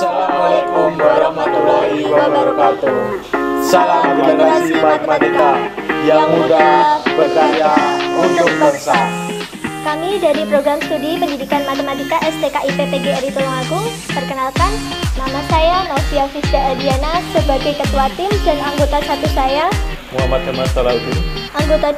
Assalamualaikum warahmatullahi wabarakatuh. Salam generasi matematika yang muda berkarya untuk bangsa. Kami dari program studi pendidikan matematika STKIP PGRI Tulungagung. Perkenalkan, nama saya Novia Fisda Adiana sebagai ketua tim dan anggota 1 saya Muhammad Kemal Salahuddin, anggota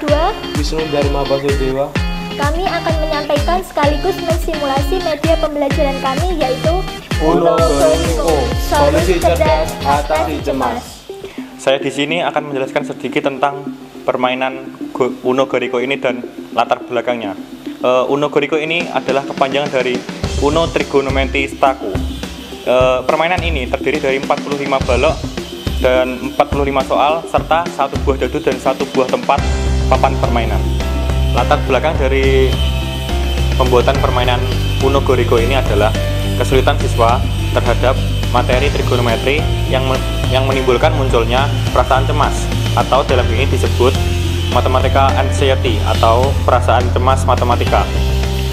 2 Wisnu Dharma Basudewa. Kami akan menyampaikan sekaligus mensimulasi media pembelajaran kami yaitu Uno Goriko, solusi cerdas atasi cemas. Saya di sini akan menjelaskan sedikit tentang permainan Uno Goriko ini dan latar belakangnya. Uno Goriko ini adalah kepanjangan dari Uno Trigonometri Staku. Permainan ini terdiri dari 45 balok dan 45 soal serta 1 buah dadu dan 1 buah tempat papan permainan. Latar belakang dari pembuatan permainan Uno Goriko ini adalah kesulitan siswa terhadap materi trigonometri yang menimbulkan munculnya perasaan cemas, atau dalam ini disebut matematika anxiety atau perasaan cemas matematika.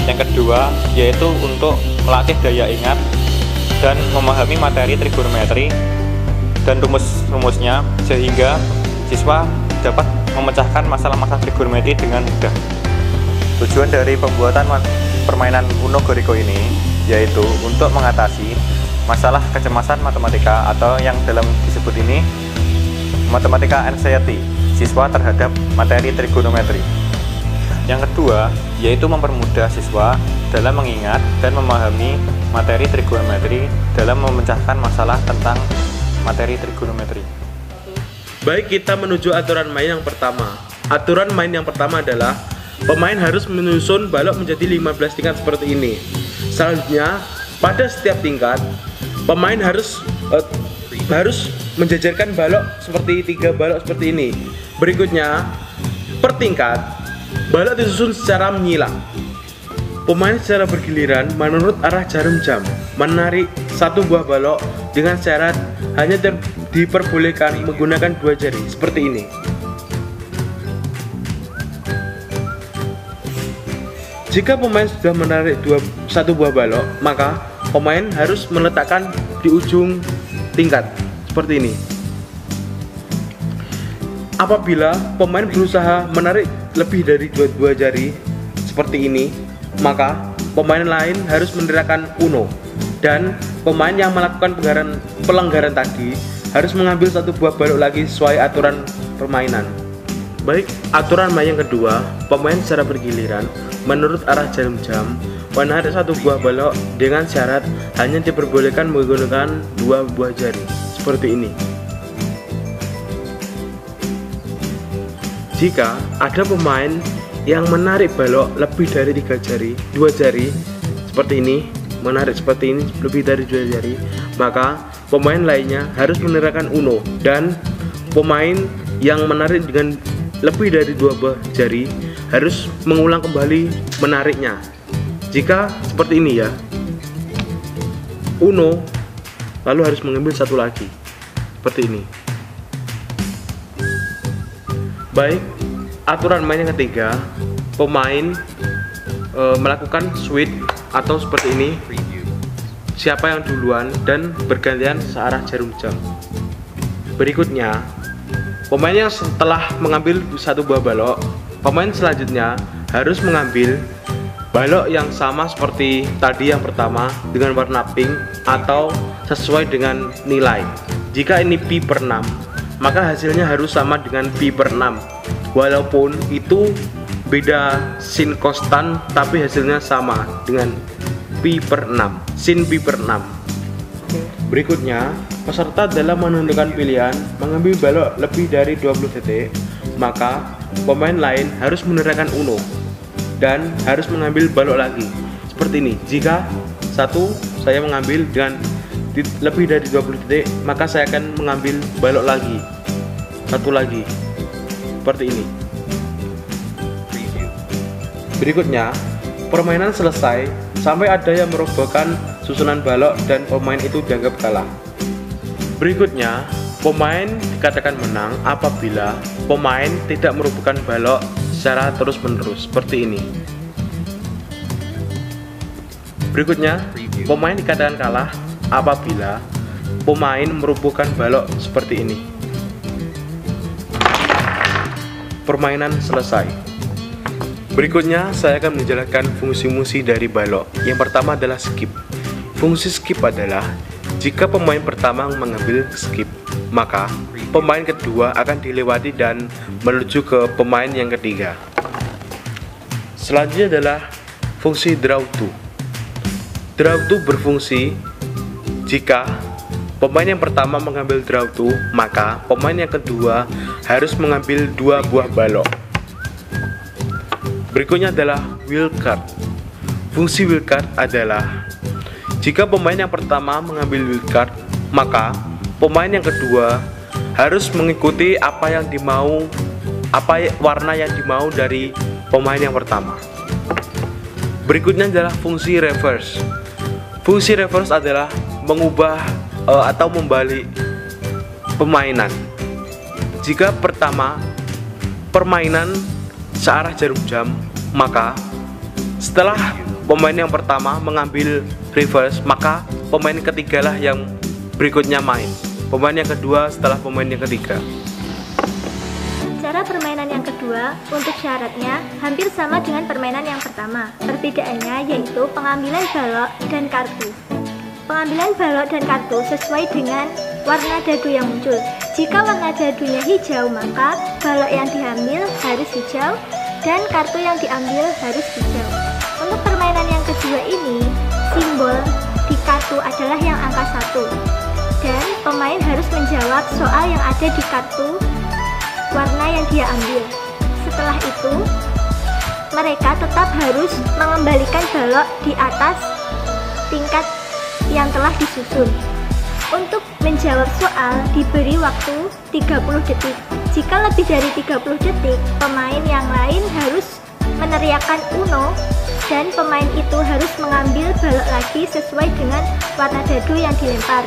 Yang kedua yaitu untuk melatih daya ingat dan memahami materi trigonometri dan rumus-rumusnya sehingga siswa dapat memecahkan masalah-masalah trigonometri dengan mudah. Tujuan dari pembuatan permainan Uno Goriko ini yaitu untuk mengatasi masalah kecemasan matematika atau yang dalam disebut ini matematika anxiety siswa terhadap materi trigonometri. Yang kedua yaitu mempermudah siswa dalam mengingat dan memahami materi trigonometri dalam memecahkan masalah tentang materi trigonometri. Baik, kita menuju aturan main yang pertama. Aturan main yang pertama adalah pemain harus menyusun balok menjadi 15 tingkat seperti ini. Selanjutnya, pada setiap tingkat, pemain harus menjajarkan balok seperti 3 balok seperti ini. Berikutnya, per tingkat, balok disusun secara menyilang. Pemain secara bergiliran menurut arah jarum jam menarik 1 buah balok dengan syarat hanya diperbolehkan menggunakan 2 jari seperti ini. Jika pemain sudah menarik 1 buah balok, maka pemain harus meletakkan di ujung tingkat seperti ini. Apabila pemain berusaha menarik lebih dari 2 jari seperti ini, maka pemain lain harus meneriakkan Uno, dan pemain yang melakukan pelanggaran tadi harus mengambil 1 buah balok lagi sesuai aturan permainan. Baik, aturan main yang kedua, pemain secara bergiliran menurut arah jarum jam menarik 1 buah balok dengan syarat hanya diperbolehkan menggunakan 2 buah jari seperti ini. Jika ada pemain yang menarik balok lebih dari 2 jari seperti ini, menarik seperti ini lebih dari 2 jari, maka pemain lainnya harus meneriakkan Uno, dan pemain yang menarik dengan lebih dari 2 buah jari harus mengulang kembali menariknya. Jika seperti ini ya, Uno, lalu harus mengambil 1 lagi seperti ini. Baik, aturan main yang ketiga, pemain melakukan switch atau seperti ini, siapa yang duluan dan bergantian searah jarum jam. Berikutnya, pemain yang setelah mengambil 1 buah balok, pemain selanjutnya harus mengambil balok yang sama seperti tadi yang pertama dengan warna pink atau sesuai dengan nilai. Jika ini pi per 6, maka hasilnya harus sama dengan pi per 6. Walaupun itu beda sin konstan, tapi hasilnya sama dengan pi per 6, sin pi per 6. Berikutnya, peserta dalam menentukan pilihan mengambil balok lebih dari 20 detik, maka pemain lain harus meneriakkan Uno dan harus mengambil balok lagi seperti ini. Jika saya mengambil dengan lebih dari 20 detik, maka saya akan mengambil balok lagi, 1 lagi seperti ini. Berikutnya, permainan selesai sampai ada yang merobohkan susunan balok dan pemain itu dianggap kalah. Berikutnya, pemain dikatakan menang apabila pemain tidak merobohkan balok secara terus-menerus seperti ini. Berikutnya, pemain dikatakan kalah apabila pemain merubuhkan balok seperti ini. Permainan selesai. Berikutnya saya akan menjelaskan fungsi-fungsi dari balok. Yang pertama adalah skip. Fungsi skip adalah jika pemain pertama mengambil skip, maka pemain kedua akan dilewati dan menuju ke pemain yang ketiga. Selanjutnya adalah fungsi draw to. Draw to berfungsi jika pemain yang pertama mengambil draw to, maka pemain yang kedua harus mengambil 2 buah balok. Berikutnya adalah wildcard. Fungsi wildcard adalah jika pemain yang pertama mengambil wildcard, maka pemain yang kedua harus mengikuti apa warna yang dimau dari pemain yang pertama. Berikutnya adalah fungsi reverse. Fungsi reverse adalah mengubah atau membalik permainan. Jika pertama permainan searah jarum jam, maka setelah pemain yang pertama mengambil reverse, maka pemain ketiga lah yang berikutnya main. Pemain yang kedua setelah pemain yang ketiga. Cara permainan yang kedua untuk syaratnya hampir sama dengan permainan yang pertama. Perbedaannya yaitu pengambilan balok dan kartu. Pengambilan balok dan kartu sesuai dengan warna dadu yang muncul. Jika warna dadunya hijau, maka balok yang diambil harus hijau dan kartu yang diambil harus hijau. Untuk permainan yang kedua ini, simbol di kartu adalah yang angka 1 dan pemain harus menjawab soal yang ada di kartu warna yang dia ambil. Setelah itu, mereka tetap harus mengembalikan balok di atas tingkat yang telah disusun. Untuk menjawab soal diberi waktu 30 detik. Jika lebih dari 30 detik, pemain yang lain harus meneriakkan uno dan pemain itu harus mengambil balok lagi sesuai dengan warna dadu yang dilempar.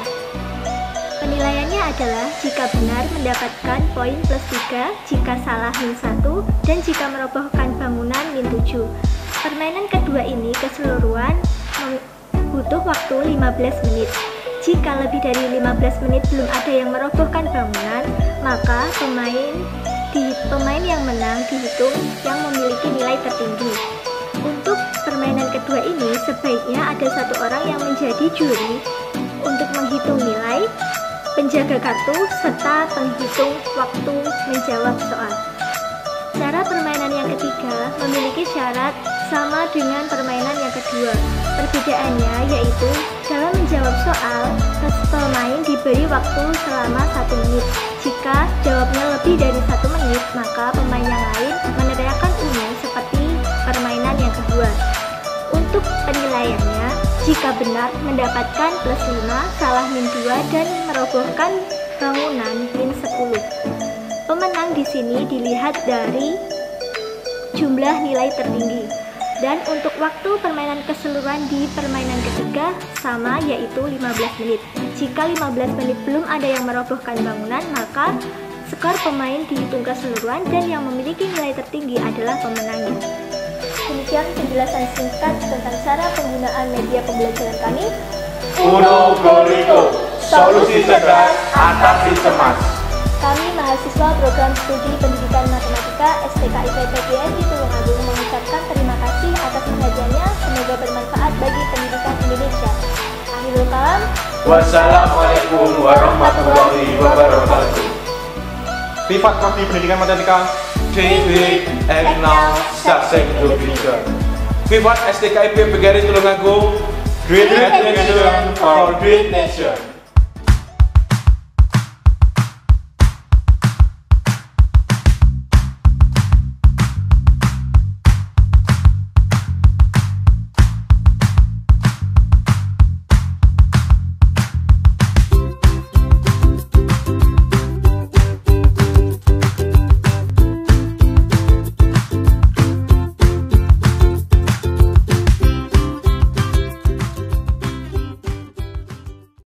Penilaiannya adalah jika benar mendapatkan poin +3, jika salah -1, dan jika merobohkan bangunan -7. Permainan kedua ini keseluruhan butuh waktu 15 menit. Jika lebih dari 15 menit belum ada yang merobohkan bangunan, maka pemain yang menang dihitung yang memiliki nilai tertinggi. Untuk permainan kedua ini sebaiknya ada 1 orang yang menjadi juri untuk menghitung nilai, penjaga kartu, serta penghitung waktu menjawab soal. Cara permainan yang ketiga memiliki syarat sama dengan permainan yang kedua. Perbedaannya yaitu dalam menjawab soal, pemain diberi waktu selama 1 menit. Jika jawabnya lebih dari 1 menit, maka pemain yang lain meneriakkan uno seperti permainan yang kedua. Untuk penilaiannya, jika benar mendapatkan +5, salah -2, dan merobohkan bangunan -10. Pemenang di sini dilihat dari jumlah nilai tertinggi. Dan untuk waktu permainan keseluruhan di permainan ketiga sama, yaitu 15 menit. Jika 15 menit belum ada yang merobohkan bangunan, maka skor pemain dihitung keseluruhan dan yang memiliki nilai tertinggi adalah pemenangnya. Demikian penjelasan singkat tentang cara penggunaan media pembelajaran kami. Uno Goriko, solusi cerdas atasi cemas. Kami mahasiswa program studi pendidikan matematika STK IPPGN di Tulungagung mengucapkan terima kasih atas perhatiannya. Semoga bermanfaat bagi pendidikan Indonesia. Akhirul kalam. Wassalamualaikum warahmatullahi wabarakatuh. Sifat prodi pendidikan matematika Dream big, act now, success the future. Sifat STK IPPGN Tulungagung Great nation for great nation.